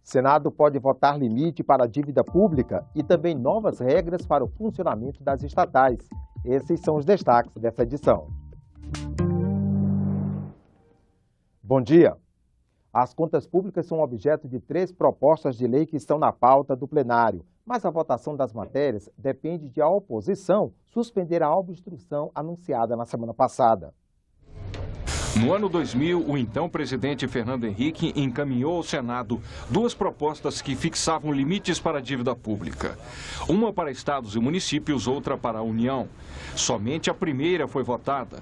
Senado pode votar limite para a dívida pública e também novas regras para o funcionamento das estatais. Esses são os destaques dessa edição. Bom dia. As contas públicas são objeto de 3 propostas de lei que estão na pauta do plenário, mas a votação das matérias depende de a oposição suspender a obstrução anunciada na semana passada. No ano 2000, o então presidente Fernando Henrique encaminhou ao Senado 2 propostas que fixavam limites para a dívida pública. Uma para estados e municípios, outra para a União. Somente a primeira foi votada.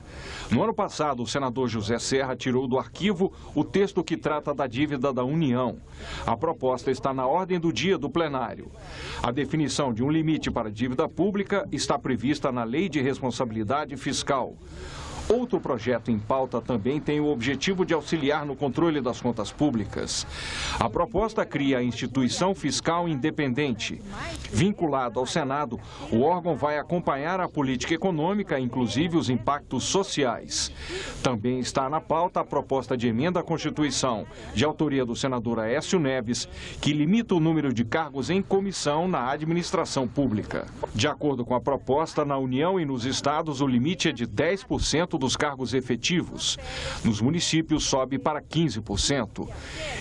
No ano passado, o senador José Serra tirou do arquivo o texto que trata da dívida da União. A proposta está na ordem do dia do plenário. A definição de um limite para a dívida pública está prevista na Lei de Responsabilidade Fiscal. Outro projeto em pauta também tem o objetivo de auxiliar no controle das contas públicas. A proposta cria a instituição fiscal independente. Vinculado ao Senado, o órgão vai acompanhar a política econômica, inclusive os impactos sociais. Também está na pauta a proposta de emenda à Constituição, de autoria do senador Aécio Neves, que limita o número de cargos em comissão na administração pública. De acordo com a proposta, na União e nos estados, o limite é de 10% dos cargos efetivos. Nos municípios sobe para 15%.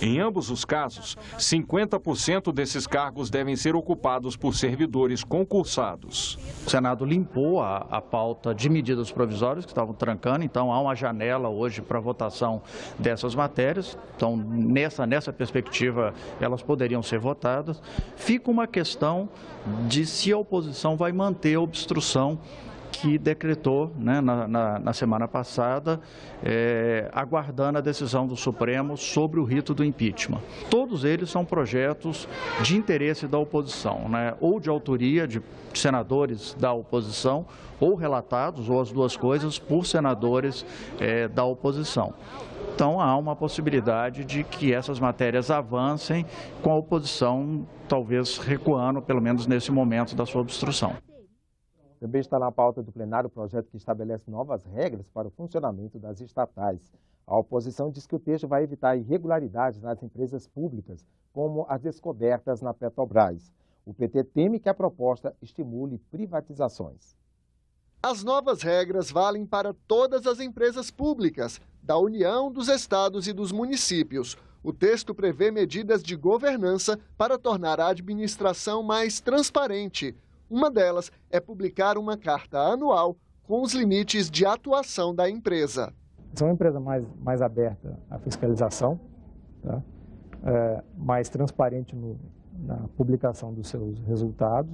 Em ambos os casos, 50% desses cargos devem ser ocupados por servidores concursados. O Senado limpou a pauta de medidas provisórias que estavam trancando, então há uma janela hoje para votação dessas matérias. Então, nessa perspectiva, elas poderiam ser votadas. Fica uma questão de se a oposição vai manter a obstrução que decretou, né, na semana passada, aguardando a decisão do Supremo sobre o rito do impeachment. Todos eles são projetos de interesse da oposição, né, ou de autoria de senadores da oposição, ou relatados, ou as duas coisas, por senadores da oposição. Então, há uma possibilidade de que essas matérias avancem com a oposição, talvez recuando, pelo menos nesse momento da sua obstrução. Também está na pauta do plenário o projeto que estabelece novas regras para o funcionamento das estatais. A oposição diz que o texto vai evitar irregularidades nas empresas públicas, como as descobertas na Petrobras. O PT teme que a proposta estimule privatizações. As novas regras valem para todas as empresas públicas, da União, dos estados e dos municípios. O texto prevê medidas de governança para tornar a administração mais transparente. Uma delas é publicar uma carta anual com os limites de atuação da empresa. É uma empresa mais aberta à fiscalização, tá? Mais transparente na publicação dos seus resultados,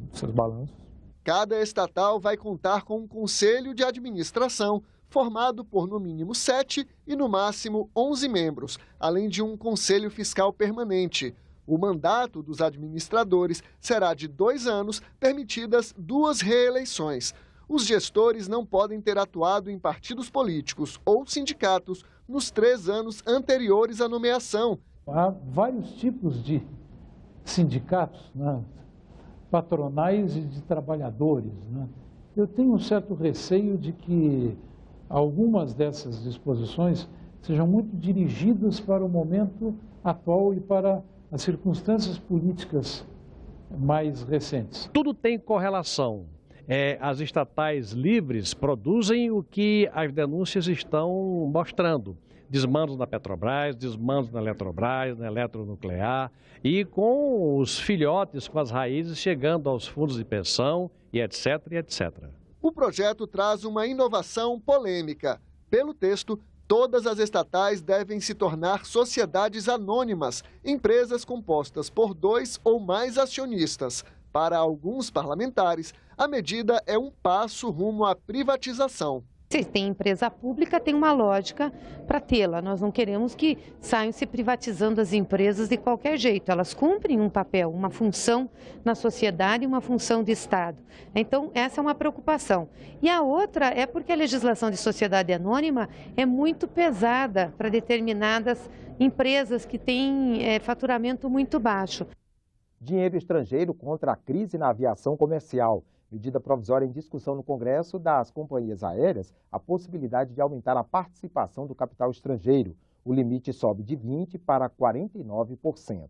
dos seus balanços. Cada estatal vai contar com um conselho de administração, formado por no mínimo 7 e no máximo 11 membros, além de um conselho fiscal permanente. O mandato dos administradores será de 2 anos, permitidas 2 reeleições. Os gestores não podem ter atuado em partidos políticos ou sindicatos nos 3 anos anteriores à nomeação. Há vários tipos de sindicatos, né, patronais e de trabalhadores, né. Eu tenho um certo receio de que algumas dessas disposições sejam muito dirigidas para o momento atual e para as circunstâncias políticas mais recentes. Tudo tem correlação. As estatais livres produzem o que as denúncias estão mostrando. Desmandos na Petrobras, desmandos na Eletrobras, na Eletronuclear, e com os filhotes, com as raízes chegando aos fundos de pensão e etc, e etc. O projeto traz uma inovação polêmica. Pelo texto, todas as estatais devem se tornar sociedades anônimas, empresas compostas por 2 ou mais acionistas. Para alguns parlamentares, a medida é um passo rumo à privatização. Se tem empresa pública, tem uma lógica para tê-la. Nós não queremos que saiam se privatizando as empresas de qualquer jeito. Elas cumprem um papel, uma função na sociedade e uma função de Estado. Então, essa é uma preocupação. E a outra é porque a legislação de sociedade anônima é muito pesada para determinadas empresas que têm faturamento muito baixo. Dinheiro estrangeiro contra a crise na aviação comercial. Medida provisória em discussão no Congresso das companhias aéreas, a possibilidade de aumentar a participação do capital estrangeiro. O limite sobe de 20% para 49%.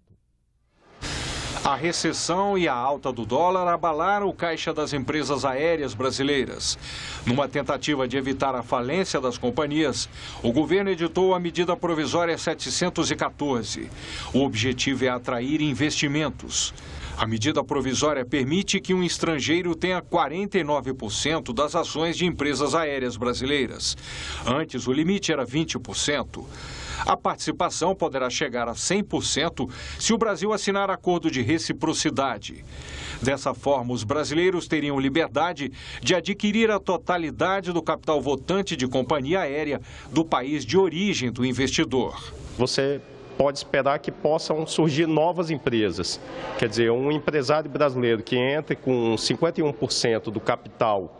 A recessão e a alta do dólar abalaram o caixa das empresas aéreas brasileiras. Numa tentativa de evitar a falência das companhias, o governo editou a medida provisória 714. O objetivo é atrair investimentos. A medida provisória permite que um estrangeiro tenha 49% das ações de empresas aéreas brasileiras. Antes, o limite era 20%. A participação poderá chegar a 100% se o Brasil assinar acordo de reciprocidade. Dessa forma, os brasileiros teriam liberdade de adquirir a totalidade do capital votante de companhia aérea do país de origem do investidor. Você pode esperar que possam surgir novas empresas. Quer dizer, um empresário brasileiro que entre com 51% do capital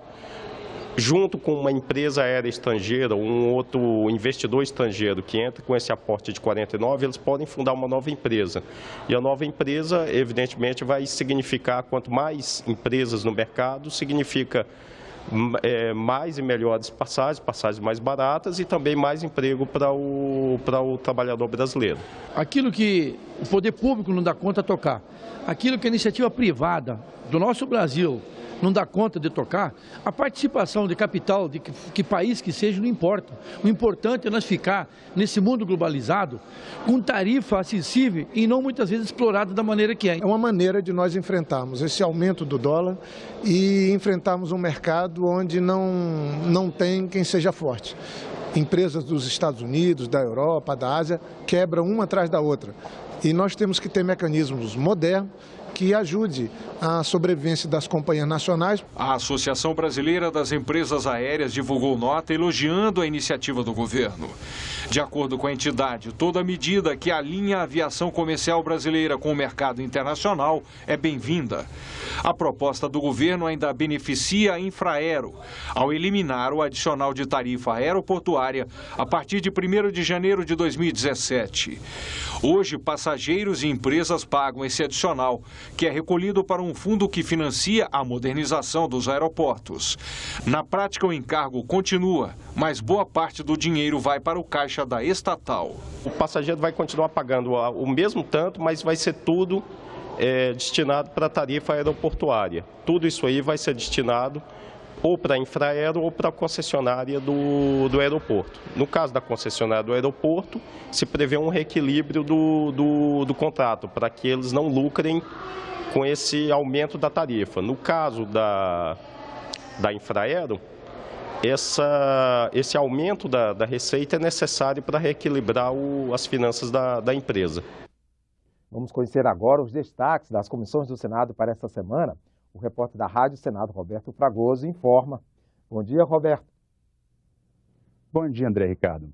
junto com uma empresa aérea estrangeira, um outro investidor estrangeiro que entra com esse aporte de 49%, eles podem fundar uma nova empresa. E a nova empresa, evidentemente, vai significar, quanto mais empresas no mercado, significa mais e melhores passagens mais baratas e também mais emprego para o trabalhador brasileiro. Aquilo que o poder público não dá conta de tocar, aquilo que a iniciativa privada do nosso Brasil não dá conta de tocar, a participação de capital de que país que seja não importa. O importante é nós ficar nesse mundo globalizado com tarifa acessível e não muitas vezes explorada da maneira que é. É uma maneira de nós enfrentarmos esse aumento do dólar e enfrentarmos um mercado onde não tem quem seja forte. Empresas dos Estados Unidos, da Europa, da Ásia, quebram uma atrás da outra. E nós temos que ter mecanismos modernos que ajude a sobrevivência das companhias nacionais. A Associação Brasileira das Empresas Aéreas divulgou nota elogiando a iniciativa do governo. De acordo com a entidade, toda medida que alinha a aviação comercial brasileira com o mercado internacional é bem-vinda. A proposta do governo ainda beneficia a Infraero, ao eliminar o adicional de tarifa aeroportuária a partir de 1º de janeiro de 2017. Hoje, passageiros e empresas pagam esse adicional, que é recolhido para um fundo que financia a modernização dos aeroportos. Na prática, o encargo continua, mas boa parte do dinheiro vai para o caixa da estatal. O passageiro vai continuar pagando o mesmo tanto, mas vai ser tudo destinado para a tarifa aeroportuária. Tudo isso aí vai ser destinado ou para a Infraero ou para a concessionária do aeroporto. No caso da concessionária do aeroporto, se prevê um reequilíbrio do contrato, para que eles não lucrem com esse aumento da tarifa. No caso da Infraero, esse aumento da receita é necessário para reequilibrar as finanças da empresa. Vamos conhecer agora os destaques das comissões do Senado para esta semana. O repórter da Rádio Senado, Roberto Fragoso, informa. Bom dia, Roberto. Bom dia, André Ricardo.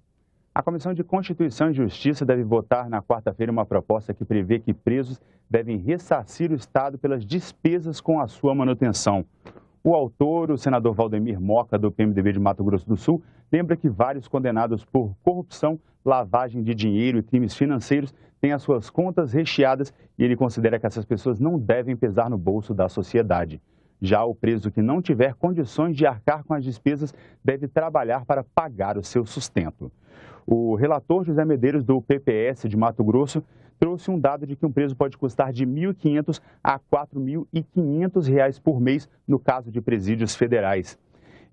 A Comissão de Constituição e Justiça deve votar na quarta-feira uma proposta que prevê que presos devem ressarcir o Estado pelas despesas com a sua manutenção. O autor, o senador Valdemir Moca, do PMDB de Mato Grosso do Sul, lembra que vários condenados por corrupção, lavagem de dinheiro e crimes financeiros têm as suas contas recheadas e ele considera que essas pessoas não devem pesar no bolso da sociedade. Já o preso que não tiver condições de arcar com as despesas deve trabalhar para pagar o seu sustento. O relator José Medeiros, do PPS de Mato Grosso, trouxe um dado de que um preso pode custar de R$ 1.500 a R$ 4.500 por mês no caso de presídios federais.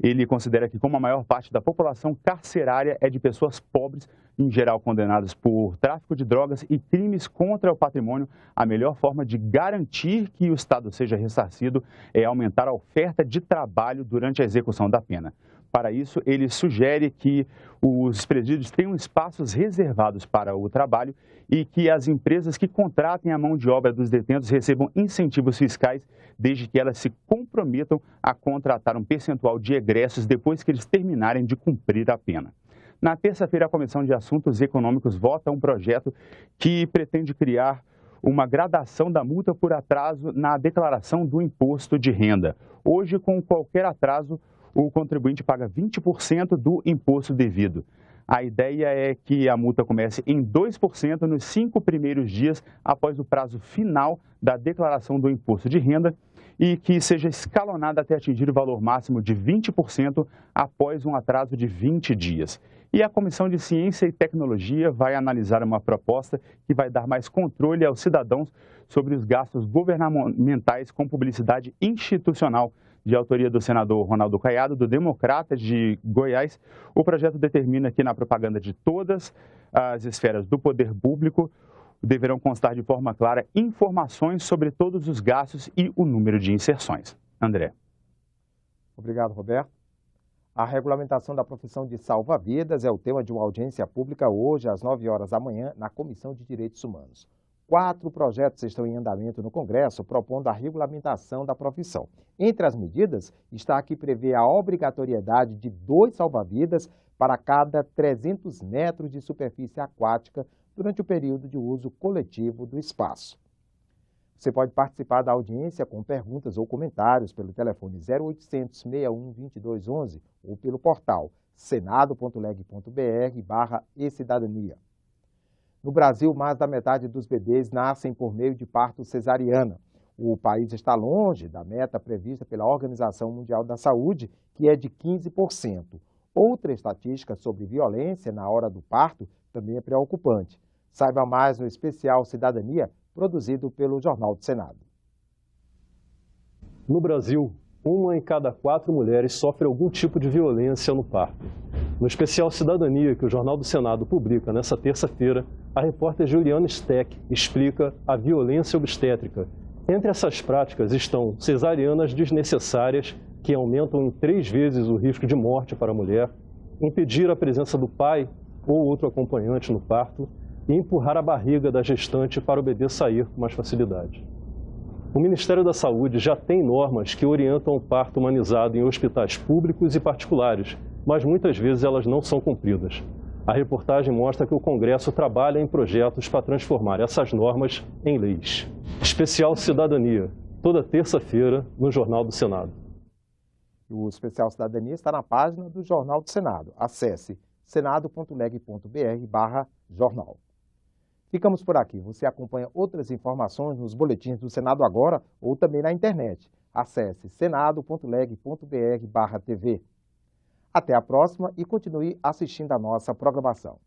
Ele considera que, como a maior parte da população carcerária é de pessoas pobres, em geral condenadas por tráfico de drogas e crimes contra o patrimônio, a melhor forma de garantir que o Estado seja ressarcido é aumentar a oferta de trabalho durante a execução da pena. Para isso, ele sugere que os presídios tenham espaços reservados para o trabalho e que as empresas que contratem a mão de obra dos detentos recebam incentivos fiscais, desde que elas se comprometam a contratar um percentual de egressos depois que eles terminarem de cumprir a pena. Na terça-feira, a Comissão de Assuntos Econômicos vota um projeto que pretende criar uma gradação da multa por atraso na declaração do imposto de renda. Hoje, com qualquer atraso, o contribuinte paga 20% do imposto devido. A ideia é que a multa comece em 2% nos 5 primeiros dias após o prazo final da declaração do imposto de renda e que seja escalonada até atingir o valor máximo de 20% após um atraso de 20 dias. E a Comissão de Ciência e Tecnologia vai analisar uma proposta que vai dar mais controle aos cidadãos sobre os gastos governamentais com publicidade institucional. De autoria do senador Ronaldo Caiado, do Democratas de Goiás, o projeto determina que na propaganda de todas as esferas do poder público deverão constar de forma clara informações sobre todos os gastos e o número de inserções. André. Obrigado, Roberto. A regulamentação da profissão de salva-vidas é o tema de uma audiência pública hoje, às 9 horas da manhã, na Comissão de Direitos Humanos. 4 projetos estão em andamento no Congresso propondo a regulamentação da profissão. Entre as medidas está a que prevê a obrigatoriedade de 2 salva-vidas para cada 300 metros de superfície aquática durante o período de uso coletivo do espaço. Você pode participar da audiência com perguntas ou comentários pelo telefone 0800 61 2211 ou pelo portal senado.leg.br/e-cidadania. No Brasil, mais da metade dos bebês nascem por meio de parto cesariana. O país está longe da meta prevista pela Organização Mundial da Saúde, que é de 15%. Outra estatística sobre violência na hora do parto também é preocupante. Saiba mais no especial Cidadania, produzido pelo Jornal do Senado. No Brasil, 1 em cada 4 mulheres sofre algum tipo de violência no parto. No especial Cidadania, que o Jornal do Senado publica nesta terça-feira, a repórter Juliana Steck explica a violência obstétrica. Entre essas práticas estão cesarianas desnecessárias, que aumentam em 3 vezes o risco de morte para a mulher, impedir a presença do pai ou outro acompanhante no parto e empurrar a barriga da gestante para o bebê sair com mais facilidade. O Ministério da Saúde já tem normas que orientam o parto humanizado em hospitais públicos e particulares, mas muitas vezes elas não são cumpridas. A reportagem mostra que o Congresso trabalha em projetos para transformar essas normas em leis. Especial Cidadania, toda terça-feira no Jornal do Senado. O Especial Cidadania está na página do Jornal do Senado. Acesse senado.leg.br/jornal. Ficamos por aqui. Você acompanha outras informações nos boletins do Senado Agora ou também na internet. Acesse senado.leg.br/tv. Até a próxima e continue assistindo a nossa programação.